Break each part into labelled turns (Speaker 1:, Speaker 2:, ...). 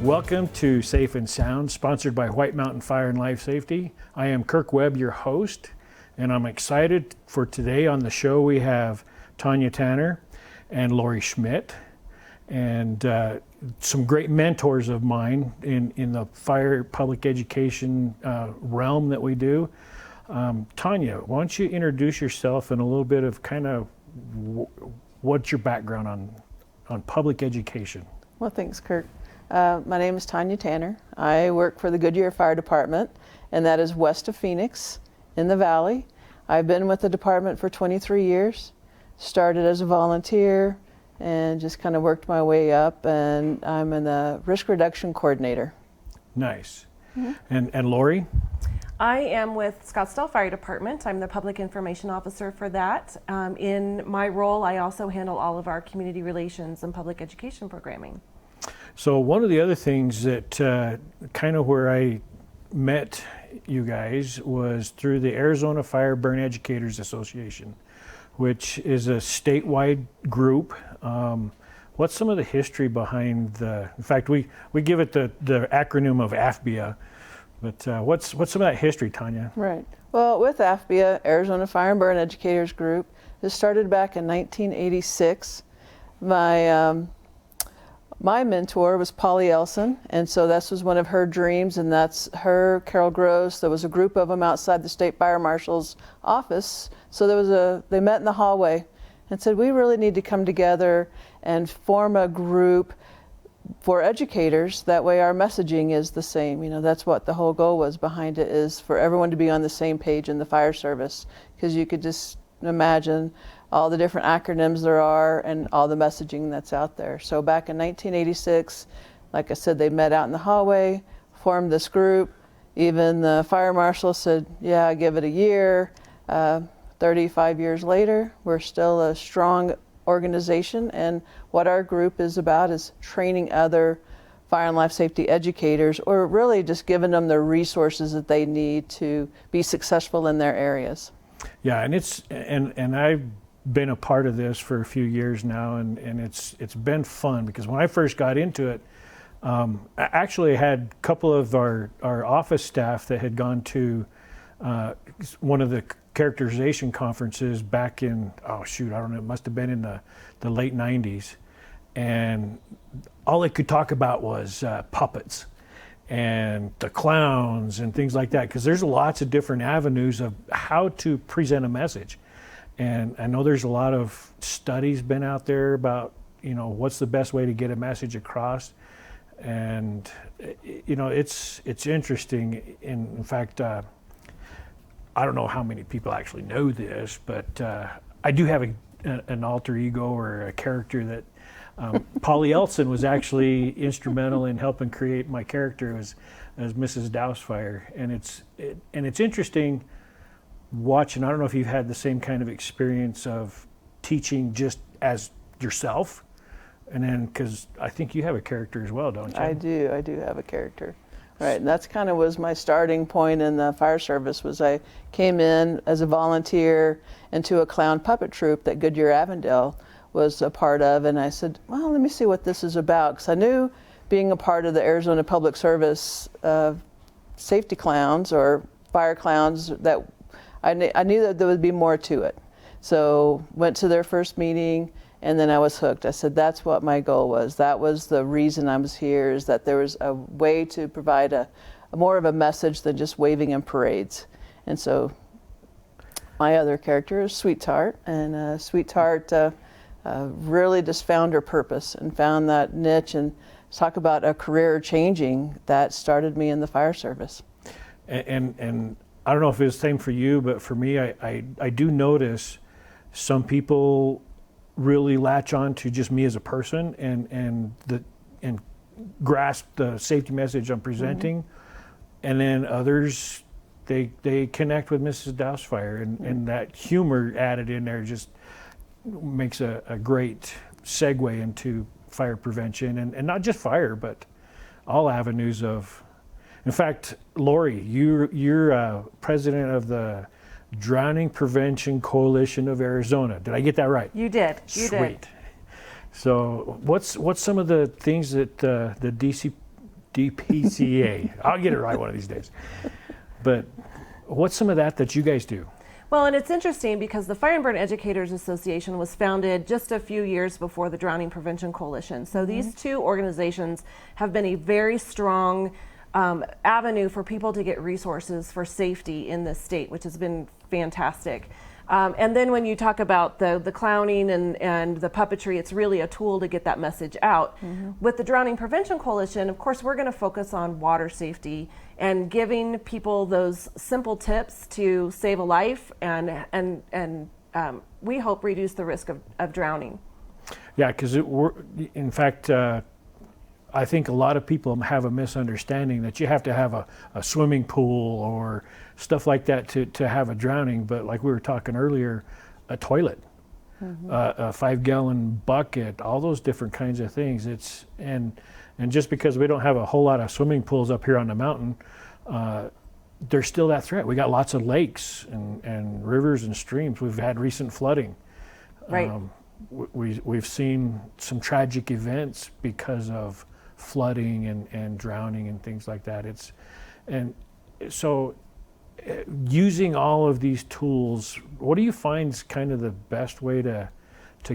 Speaker 1: Welcome to Safe and Sound, sponsored by White Mountain Fire and Life Safety. I am Kirk Webb, your host, and I'm excited for today. On the show we have Tanja Tanner and Lori Schmidt, and some great mentors of mine in the fire public education realm that we do. Tanja, why don't you introduce yourself and a little bit of kind of what's your background on public education?
Speaker 2: Well, thanks, Kirk. My name is Tanja Tanner. I work for the Goodyear Fire Department, and that is west of Phoenix in the Valley. I've been with the department for 23 years, started as a volunteer, and just kind of worked my way up, and I'm the risk reduction coordinator.
Speaker 1: Nice. Mm-hmm. And Lori?
Speaker 3: I am with Scottsdale Fire Department. I'm the public information officer for that. In my role, I also handle all of our community relations and public education programming.
Speaker 1: So one of the other things that kind of where I met you guys was through the Arizona Fire Burn Educators Association, which is a statewide group. What's some of the history behind in fact, we give it the acronym of AFBIA, but what's some of that history, Tanja?
Speaker 2: Right. Well, with AFBIA, Arizona Fire and Burn Educators Group, it started back in 1986. My mentor was Polly Elson, and so this was one of her dreams, and that's her, Carol Gross. There was a group of them outside the state fire marshal's office. So they met in the hallway and said, we really need to come together and form a group for educators. That way our messaging is the same. You know, that's what the whole goal was behind it, is for everyone to be on the same page in the fire service, because you could just imagine all the different acronyms there are and all the messaging that's out there. So back in 1986, like I said, they met out in the hallway, formed this group. Even the fire marshal said, yeah, give it a year. 35 years later, we're still a strong organization, and what our group is about is training other fire and life safety educators, or really just giving them the resources that they need to be successful in their areas.
Speaker 1: Yeah, and I've been a part of this for a few years now, and it's been fun, because when I first got into it, I actually had a couple of our office staff that had gone to one of the characterization conferences back in, I don't know, it must have been in the late 90s, and all they could talk about was puppets and the clowns and things like that, because there's lots of different avenues of how to present a message. And I know there's a lot of studies been out there about, what's the best way to get a message across. And, it's interesting. In fact, I don't know how many people actually know this, but I do have an alter ego, or a character that Polly Elson was actually instrumental in helping create my character as Mrs. Dousefire. And it's interesting watching. I don't know if you've had the same kind of experience of teaching just as yourself, and then, because I think you have a character as well, don't you?
Speaker 2: I do have a character. Right, and that's kind of was my starting point in the fire service. Was I came in as a volunteer into a clown puppet troupe that Goodyear Avondale was a part of, and I said, well, let me see what this is about, because I knew, being a part of the Arizona Public Service safety clowns or fire clowns, that I knew that there would be more to it. So went to their first meeting, and then I was hooked. I said, that's what my goal was. That was the reason I was here, is that there was a way to provide a more of a message than just waving in parades. And so my other character is Sweetheart, and Sweetheart really just found her purpose and found that niche, and talk about a career changing that started me in the fire service.
Speaker 1: And I don't know if it's the same for you, but for me, I do notice some people really latch on to just me as a person and grasp the safety message I'm presenting, and then others, they connect with Mrs. Dousefire, and that humor added in there just makes a great segue into fire prevention, and not just fire, but all avenues of. In fact, Lori, you're president of the Drowning Prevention Coalition of Arizona. Did I get that right?
Speaker 3: You did.
Speaker 1: Sweet. So what's some of the things that the DC DPCA. I'll get it right one of these days. But what's some of that you guys do?
Speaker 3: Well, and it's interesting because the Fire and Burn Educators Association was founded just a few years before the Drowning Prevention Coalition. So these two organizations have been a very strong avenue for people to get resources for safety in this state, which has been fantastic. And then when you talk about the clowning and the puppetry, it's really a tool to get that message out. With the Drowning Prevention Coalition, of course, we're going to focus on water safety and giving people those simple tips to save a life and we hope reduce the risk of drowning.
Speaker 1: Yeah, because in fact, I think a lot of people have a misunderstanding that you have to have a swimming pool or stuff like that to have a drowning. But like we were talking earlier, a toilet, a 5-gallon bucket, all those different kinds of things. And just because we don't have a whole lot of swimming pools up here on the mountain, there's still that threat. We got lots of lakes and rivers and streams. We've had recent flooding.
Speaker 3: Right.
Speaker 1: We've seen some tragic events because of flooding and drowning and things like that. So using all of these tools, what do you find is kind of the best way to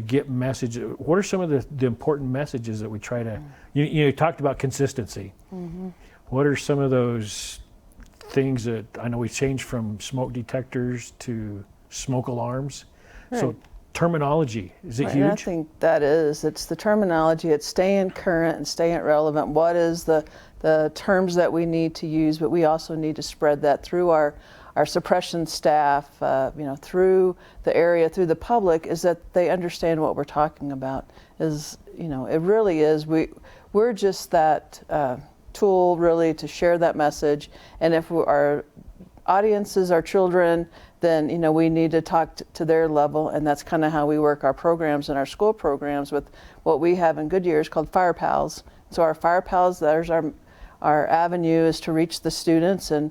Speaker 1: get message? What are some of the important messages that we try to, you talked about consistency. What are some of those things that, I know we changed from smoke detectors to smoke alarms. Right. So terminology, is it huge?
Speaker 2: I think it's the terminology, it's staying current and staying relevant. What is the terms that we need to use, but we also need to spread that through our suppression staff, through the area, through the public, is that they understand what we're talking about. It really is, we're just that tool really to share that message. And if our audiences are children, then we need to talk to their level, and that's kind of how we work our programs and our school programs with what we have in Goodyear is called Fire Pals. So our Fire Pals, there's our avenue is to reach the students, and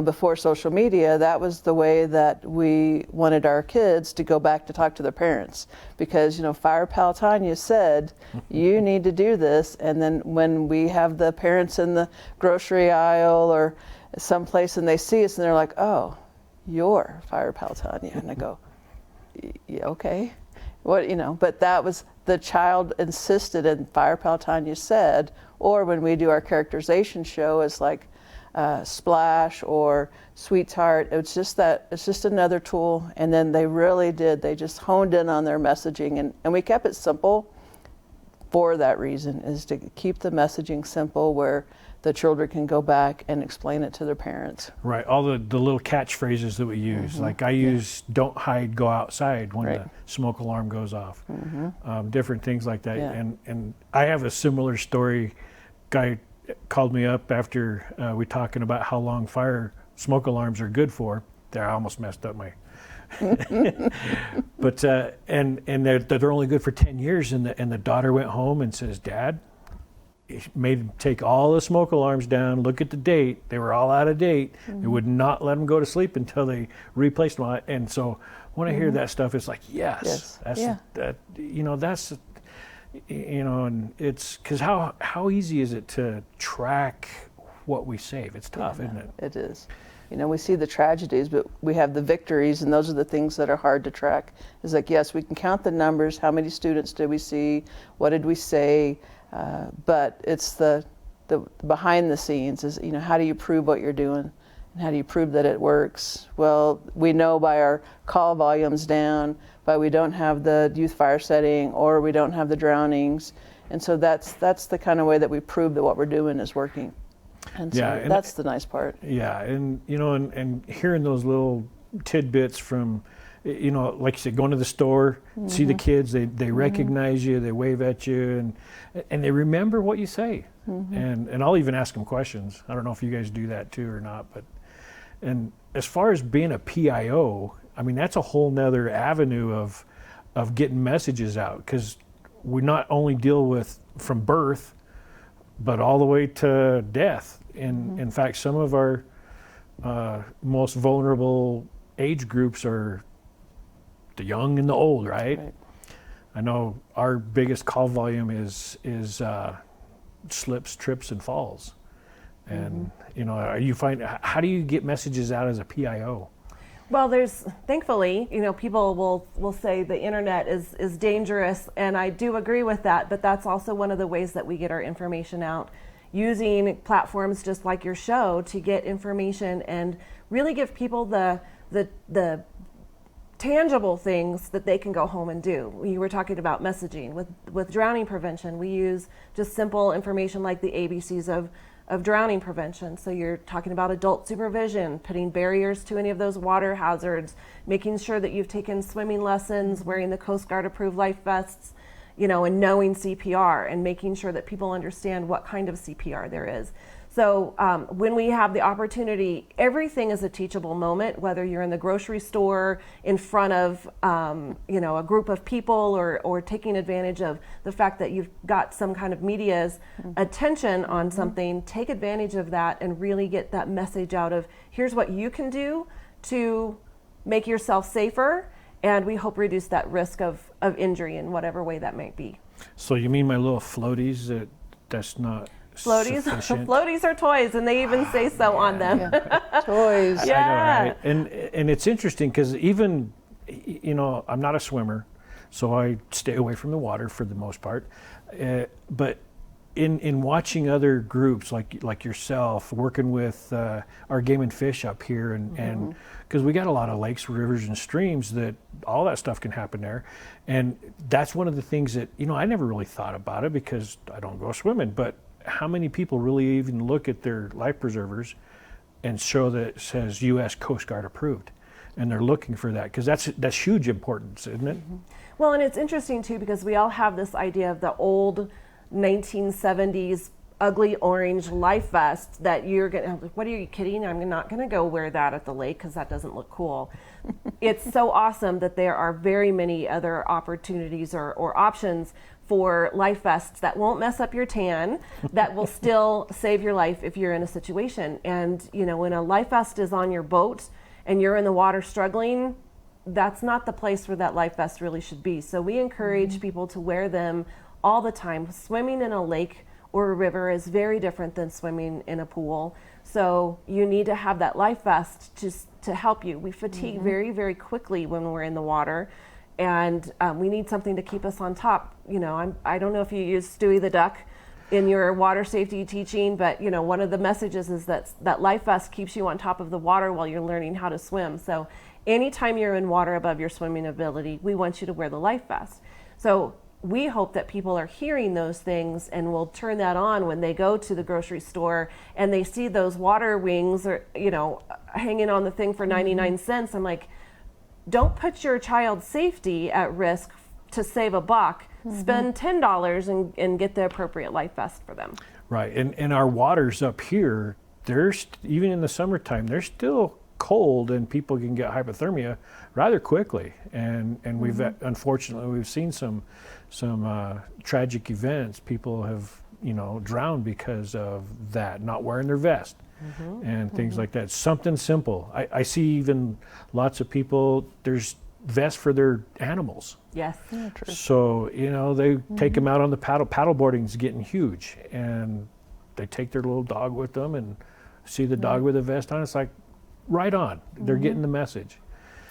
Speaker 2: before social media, that was the way that we wanted our kids to go back to talk to their parents, because Fire Pal Tanja said you need to do this, and then when we have the parents in the grocery aisle or someplace and they see us and they're like, oh, you're Fire Pal Tanja, and I go, yeah, okay, but that was the child insisted, and Fire Pal Tanja said. Or when we do our characterization show, it's like Splash or Sweetheart. It's just another tool. And then they just honed in on their messaging, and we kept it simple for that reason, is to keep the messaging simple where the children can go back and explain it to their parents.
Speaker 1: Right, all the little catchphrases that we use. Like I use don't hide, go outside when the smoke alarm goes off. Different things like that.
Speaker 2: Yeah.
Speaker 1: And I have a similar story. Guy called me up after we talking about how long smoke alarms are good for. There, I almost messed up my but and they're only good for 10 years, and the daughter went home and says, Dad, made him take all the smoke alarms down, look at the date. They were all out of date. They would not let them go to sleep until they replaced them. And so when I hear that stuff, it's like, yes. That's and it's because how easy is it to track what we save? It's tough, isn't it?
Speaker 2: It is. We see the tragedies, but we have the victories, and those are the things that are hard to track. It's like, yes, we can count the numbers. How many students did we see? What did we say? But it's the behind the scenes is, how do you prove what you're doing? And how do you prove that it works? Well, we know by our call volumes down, but we don't have the youth fire setting, or we don't have the drownings. And so that's the kind of way that we prove that what we're doing is working. And so that's the nice part.
Speaker 1: Yeah, and and hearing those little tidbits from, like you said, going to the store, see the kids, they recognize you, they wave at you, and they remember what you say. And I'll even ask them questions. I don't know if you guys do that too or not, and as far as being a PIO, I mean, that's a whole nother avenue of getting messages out, because we not only deal with from birth, but all the way to death. And in fact, some of our most vulnerable age groups are the young and the old, right? I know our biggest call volume is slips, trips, and falls. And how do you get messages out as a PIO?
Speaker 3: Well, thankfully, people will say the internet is dangerous, and I do agree with that, but that's also one of the ways that we get our information out, using platforms just like your show to get information and really give people the tangible things that they can go home and do. You were talking about messaging. With drowning prevention, we use just simple information like the ABCs of drowning prevention. So you're talking about adult supervision, putting barriers to any of those water hazards, making sure that you've taken swimming lessons, wearing the Coast Guard approved life vests, and knowing CPR, and making sure that people understand what kind of CPR there is. So when we have the opportunity, everything is a teachable moment, whether you're in the grocery store in front of a group of people, or taking advantage of the fact that you've got some kind of media's attention on something. Take advantage of that and really get that message out of, here's what you can do to make yourself safer, and we hope reduce that risk of injury in whatever way that might be.
Speaker 1: So you mean my little floaties, that's not
Speaker 3: floaties?
Speaker 1: sufficient?
Speaker 3: Floaties are toys, and they even say so on them.
Speaker 2: Yeah. Toys.
Speaker 3: Yeah.
Speaker 1: I know, right? And it's interesting because even, I'm not a swimmer, so I stay away from the water for the most part. But in watching other groups like yourself, working with our game and fish up here, and because we got a lot of lakes, rivers, and streams, that all that stuff can happen there. And that's one of the things that, I never really thought about it because I don't go swimming, but how many people really even look at their life preservers and show that it says U.S. Coast Guard approved, and they're looking for that, because that's huge importance, isn't it?
Speaker 3: Well, and it's interesting too, because we all have this idea of the old 1970s ugly orange life vest that you're gonna, what are you kidding? I'm not gonna go wear that at the lake because that doesn't look cool. It's so awesome that there are very many other opportunities or options for life vests that won't mess up your tan, that will still save your life if you're in a situation. And when a life vest is on your boat and you're in the water struggling, that's not the place where that life vest really should be. So we encourage people to wear them all the time. Swimming in a lake or a river is very different than swimming in a pool. So you need to have that life vest to help you. We fatigue very, very quickly when we're in the water, and we need something to keep us on top. I don't know if you use Stewie the Duck in your water safety teaching, but one of the messages is that life vest keeps you on top of the water while you're learning how to swim. So anytime you're in water above your swimming ability, we want you to wear the life vest. So we hope that people are hearing those things and will turn that on when they go to the grocery store and they see those water wings, or hanging on the thing for 99 cents. I'm like, don't put your child's safety at risk to save a buck. Spend $10 and get the appropriate life vest for them. Right,
Speaker 1: and our waters up here, even in the summertime, they're still cold, and people can get hypothermia rather quickly. And we've unfortunately seen some tragic events. People have drowned because of that, not wearing their vest. And things like that. Something simple. I see even lots of people, there's vests for their animals.
Speaker 3: Yes.
Speaker 2: Yeah, true.
Speaker 1: So, they take them out on the paddleboarding's getting huge, and they take their little dog with them and see the dog with a vest on. It's like, right on. They're getting the message.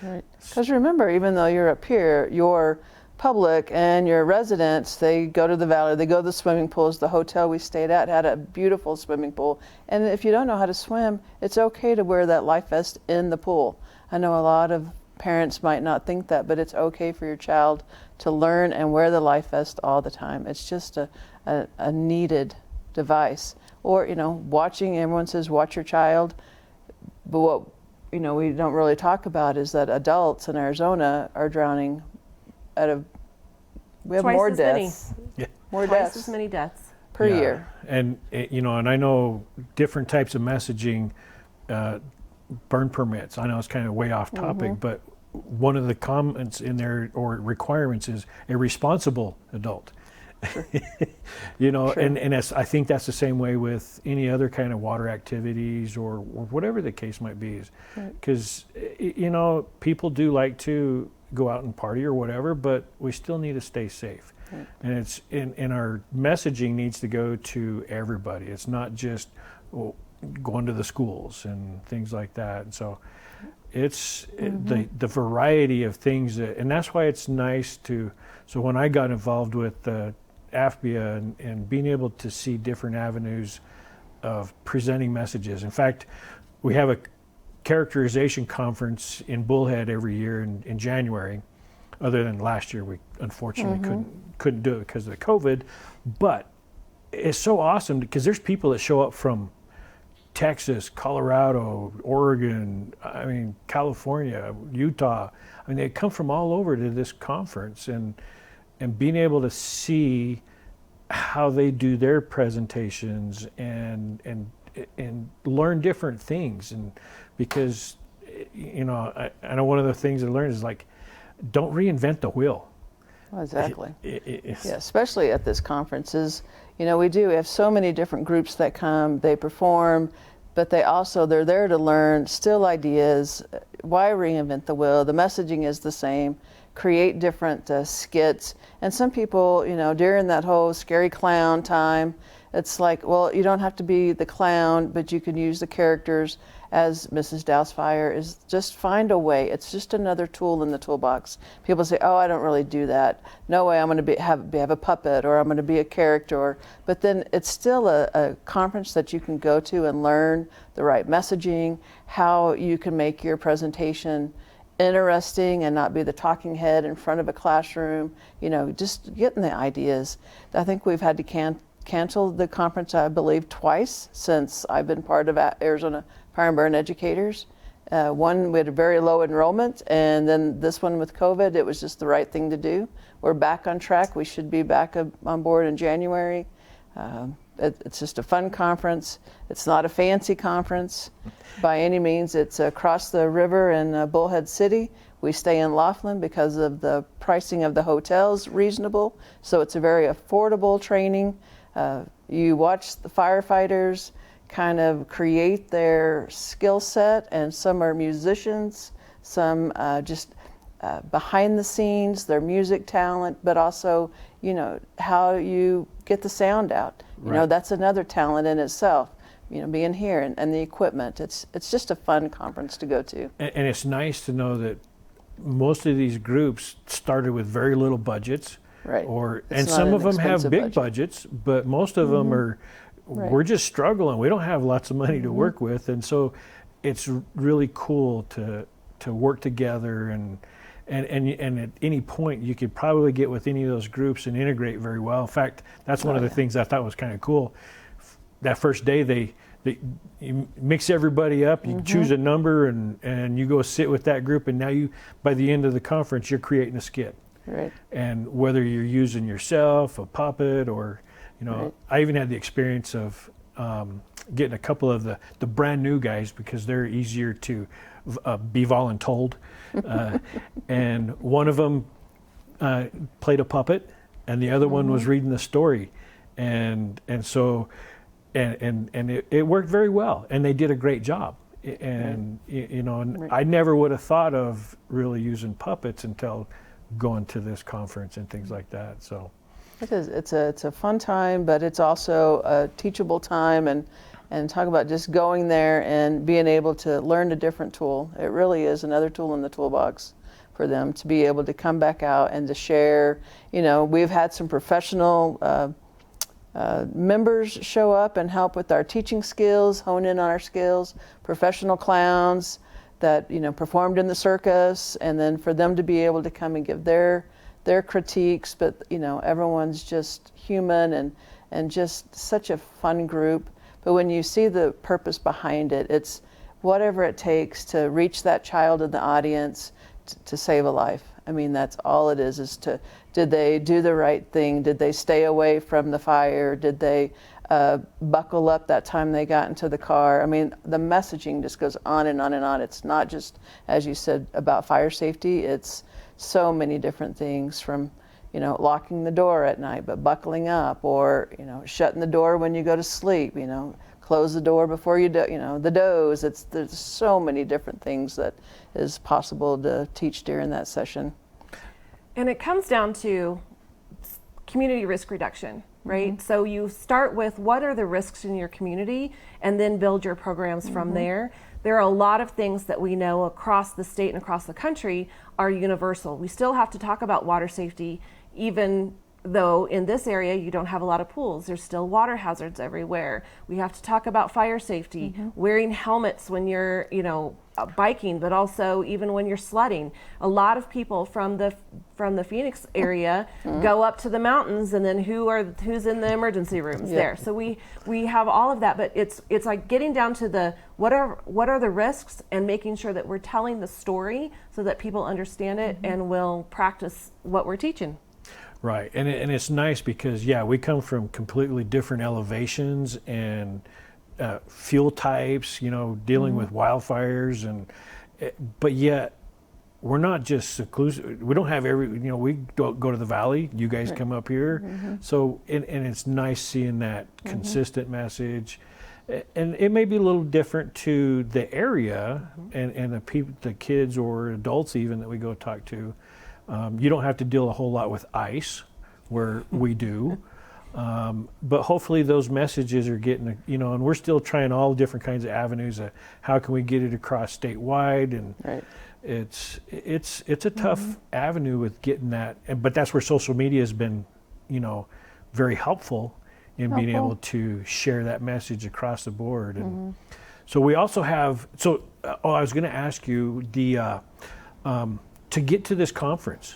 Speaker 2: Right. Because remember, even though you're up here, your public and your residents, they go to the valley, they go to the swimming pools. The hotel we stayed at had a beautiful swimming pool. And if you don't know how to swim, it's okay to wear that life vest in the pool. I know a lot of parents might not think that, but it's okay for your child to learn and wear the life vest all the time. It's just a needed device. Or, watching, everyone says watch your child, but what we don't really talk about is that adults in Arizona are drowning we have
Speaker 3: Twice
Speaker 2: more
Speaker 3: as
Speaker 2: deaths.
Speaker 1: Yeah.
Speaker 2: More
Speaker 3: Twice
Speaker 2: deaths
Speaker 3: as many deaths
Speaker 2: per year.
Speaker 1: And and I know different types of messaging, burn permits. I know it's kind of way off topic, but one of the comments in there, or requirements, is a responsible adult.
Speaker 2: Sure.
Speaker 1: And I think that's the same way with any other kind of water activities or whatever the case might be. Because people do like to go out and party or whatever, but we still need to stay safe. And it's in our messaging needs to go to everybody. It's not just going to the schools and things like that. And so it's the variety of things and that's why it's nice to. So when I got involved with AFBIA and being able to see different avenues of presenting messages. In fact, we have a characterization conference in Bullhead every year in January. Other than last year, we unfortunately couldn't do it because of the COVID. But it's so awesome because there's people that show up from Texas, Colorado, Oregon, I mean, California, Utah. I mean, they come from all over to this conference, and being able to see how they do their presentations and learn different things. And because, you know, I know one of the things I learned is like, don't reinvent the wheel.
Speaker 2: Well, exactly. Yeah, especially at this conference is, you know, we have so many different groups that come, they perform, but they're there to learn still ideas. Why reinvent the wheel? The messaging is the same. Create different skits. And some people, you know, during that whole scary clown time, it's like, well, you don't have to be the clown, but you can use the characters as Mrs. Doubtfire is. Just find a way. It's just another tool in the toolbox. People say, oh, I don't really do that. No way, I'm going to have a puppet, or I'm going to be a character. But then it's still a conference that you can go to and learn the right messaging, how you can make your presentation interesting and not be the talking head in front of a classroom. You know, just getting the ideas. I think we've had to cancel the conference, I believe, twice since I've been part of Arizona Fire and Burn Educators. One, we had a very low enrollment, and then this one with COVID, it was just the right thing to do. We're back on track. We should be back on board in January. It's just a fun conference. It's not a fancy conference by any means. It's across the river in Bullhead City. We stay in Laughlin because of the pricing of the hotels reasonable. So it's a very affordable training. You watch the firefighters kind of create their skill set, and some are musicians, some just behind the scenes, their music talent, but also, you know, how you get the sound out. You know, that's another talent in itself, you know, being here and the equipment. It's just a fun conference to go to.
Speaker 1: And it's nice to know that most of these groups started with very little budgets.
Speaker 2: Right.
Speaker 1: And some of them have big budgets, but most of them are, we're just struggling. We don't have lots of money to work with. And so it's really cool to work together and at any point you could probably get with any of those groups and integrate very well. In fact, that's one of the things I thought was kind of cool. That first day you mix everybody up, you choose a number and you go sit with that group, and now by the end of the conference you're creating a skit.
Speaker 2: Right.
Speaker 1: And whether you're using yourself, a puppet, or, you know, I even had the experience of getting a couple of the brand new guys, because they're easier to be voluntold. And one of them played a puppet, and the other one was reading the story, and so it worked very well, and they did a great job. And you know, and I never would have thought of really using puppets until going to this conference and things like that. So
Speaker 2: it is. It's a fun time, but it's also a teachable time, and talk about just going there and being able to learn a different tool. It really is another tool in the toolbox for them to be able to come back out and to share. You know, we've had some professional members show up and help with our teaching skills, hone in on our skills, professional clowns that, you know, performed in the circus, and then for them to be able to come and give their critiques. But, you know, everyone's just human and just such a fun group. But when you see the purpose behind it, it's whatever it takes to reach that child in the audience to save a life. I mean, that's all it is did they do the right thing? Did they stay away from the fire? Did they buckle up that time they got into the car? I mean, the messaging just goes on and on and on. It's not just, as you said, about fire safety. It's so many different things, from, you know, locking the door at night, but buckling up, or, you know, shutting the door when you go to sleep, you know, close the door before you do, you know, the doze. There's so many different things that is possible to teach during that session.
Speaker 3: And it comes down to community risk reduction, right? So you start with what are the risks in your community and then build your programs from there. There are a lot of things that we know across the state and across the country are universal. We still have to talk about water safety, even though in this area you don't have a lot of pools. There's still water hazards everywhere. We have to talk about fire safety, wearing helmets when you're, biking, but also even when you're sledding. A lot of people from the Phoenix area go up to the mountains, and then who's in the emergency rooms there. So we have all of that, but it's like getting down to the what are the risks and making sure that we're telling the story so that people understand it and will practice what we're teaching.
Speaker 1: Right, and it's nice because we come from completely different elevations and fuel types, dealing with wildfires, but yet we're not just seclusive. We don't have we don't go to the valley. You guys come up here, so and it's nice seeing that consistent message. And it may be a little different to the area and the kids or adults even that we go talk to. You don't have to deal a whole lot with ice where we do. But hopefully those messages are getting, and we're still trying all different kinds of avenues of how can we get it across statewide. And it's a tough avenue with getting that. But that's where social media has been, very helpful in being able to share that message across the board. And so we also have, I was going to ask you to get to this conference,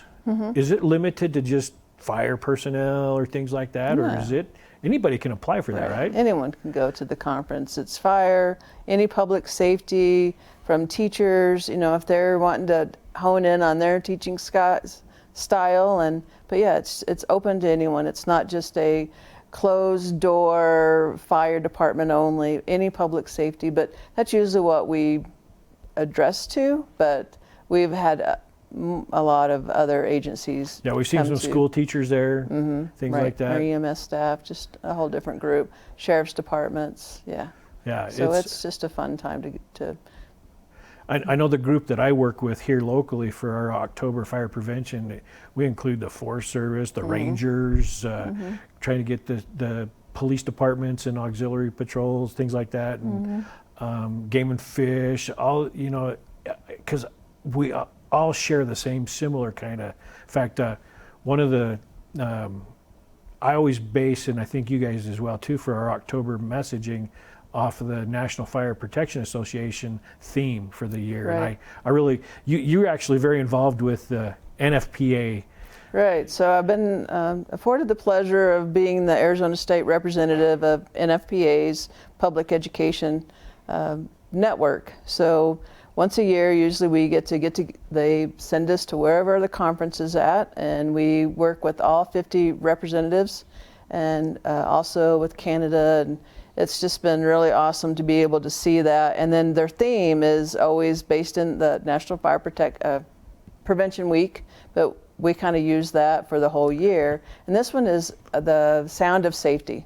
Speaker 1: is it limited to just fire personnel or things like that, or is it anybody can apply for that, right?
Speaker 2: Anyone can go to the conference. It's fire, any public safety, from teachers, if they're wanting to hone in on their teaching style, but it's open to anyone. It's not just a closed door fire department only, any public safety, but that's usually what we address to, but we've had a lot of other agencies.
Speaker 1: Yeah, we've seen some school teachers there, things like that.
Speaker 2: Our EMS staff, just a whole different group. Sheriff's departments,
Speaker 1: Yeah,
Speaker 2: so it's just a fun time to.
Speaker 1: I know the group that I work with here locally for our October fire prevention, we include the Forest Service, the Rangers, trying to get the police departments and auxiliary patrols, things like that, and Game and Fish, all, because we all share the same similar kind of. In fact, one of the I always base, and I think you guys as well too, for our October messaging off of the National Fire Protection Association theme for the year.
Speaker 2: Right.
Speaker 1: And I really, you're actually very involved with the NFPA.
Speaker 2: Right, so I've been afforded the pleasure of being the Arizona State representative of NFPA's Public Education Network. So once a year, usually we get to, they send us to wherever the conference is at, and we work with all 50 representatives and also with Canada, and it's just been really awesome to be able to see that. And then their theme is always based in the National Fire Prevention Week, but we kind of use that for the whole year. And this one is the Sound of Safety,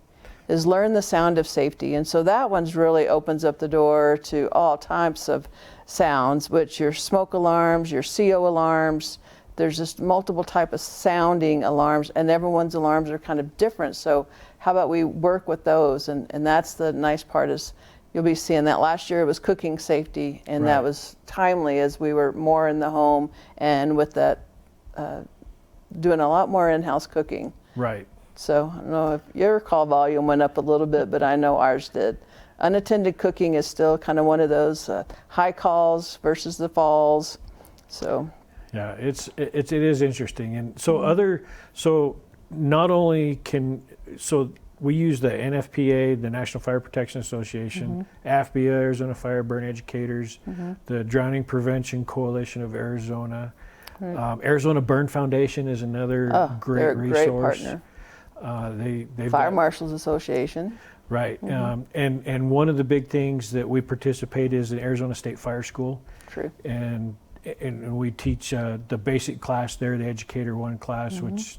Speaker 2: is learn the sound of safety. And so that one's really opens up the door to all types of sounds, which your smoke alarms, your CO alarms, there's just multiple type of sounding alarms, and everyone's alarms are kind of different. So how about we work with those? And that's the nice part, is you'll be seeing that. Last year it was cooking safety, and that was timely as we were more in the home and with that doing a lot more in-house cooking.
Speaker 1: Right.
Speaker 2: So I don't know if your call volume went up a little bit, but I know ours did. Unattended cooking is still kind of one of those high calls versus the falls. So
Speaker 1: yeah, it is interesting. And so not only we use the NFPA, the National Fire Protection Association, AFBA, Arizona Fire Burn Educators, the Drowning Prevention Coalition of Arizona. Arizona Burn Foundation is another great resource.
Speaker 2: Great
Speaker 1: partner. They've
Speaker 2: Fire Marshals Association.
Speaker 1: Right. And one of the big things that we participate is the Arizona State Fire School.
Speaker 2: True.
Speaker 1: And we teach the basic class there, the Educator 1 class, which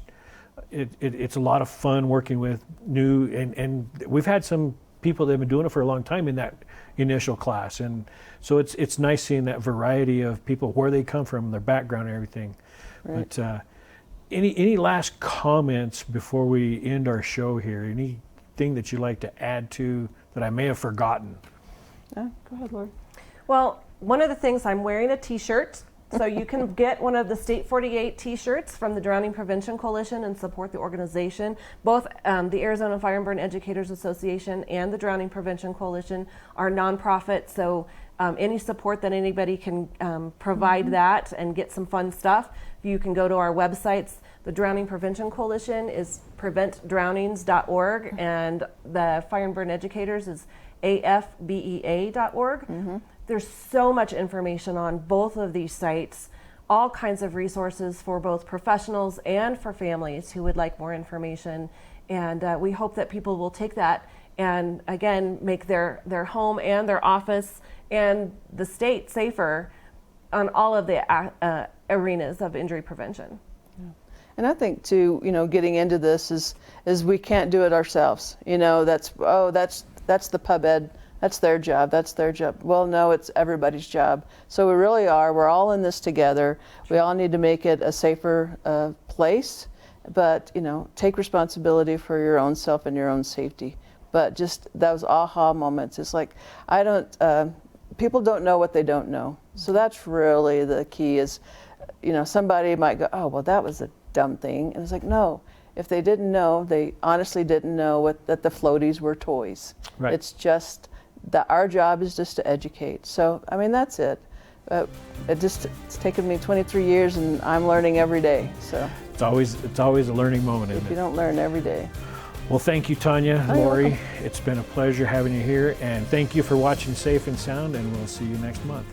Speaker 1: it's a lot of fun working with new, and we've had some people that have been doing it for a long time in that initial class. And so it's nice seeing that variety of people, where they come from, their background and everything. Right. But Any last comments before we end our show here? Anything that you'd like to add to that I may have forgotten?
Speaker 2: Yeah, go ahead, Lori.
Speaker 3: Well, one of the things, I'm wearing a t-shirt, so you can get one of the State 48 t-shirts from the Drowning Prevention Coalition and support the organization. Both the Arizona Fire and Burn Educators Association and the Drowning Prevention Coalition are nonprofit, so any support that anybody can provide that and get some fun stuff, you can go to our websites. The Drowning Prevention Coalition is preventdrownings.org, and the Fire and Burn Educators is afbea.org. There's so much information on both of these sites, all kinds of resources for both professionals and for families who would like more information. And we hope that people will take that and, again, make their home and their office and the state safer on all of the arenas of injury prevention.
Speaker 2: And I think too, getting into this is we can't do it ourselves. That's the pub ed. That's their job. That's their job. Well, no, it's everybody's job. So we really are. We're all in this together. We all need to make it a safer place. But take responsibility for your own self and your own safety. But just those aha moments. It's like people don't know what they don't know. So that's really the key. Is somebody might go, oh well, that was a dumb thing, and it's like, no. If they didn't know, they honestly didn't know that the floaties were toys.
Speaker 1: Right.
Speaker 2: It's just that our job is just to educate. So, that's it. It's taken me 23 years, and I'm learning every day. So
Speaker 1: It's always a learning moment, isn't
Speaker 2: if
Speaker 1: it?
Speaker 2: you don't learn every day.
Speaker 1: Well, thank you, Tanya,
Speaker 2: Oh, you're
Speaker 1: Lori.
Speaker 2: welcome.
Speaker 1: It's been a pleasure having you here, and thank you for watching Safe and Sound, and we'll see you next month.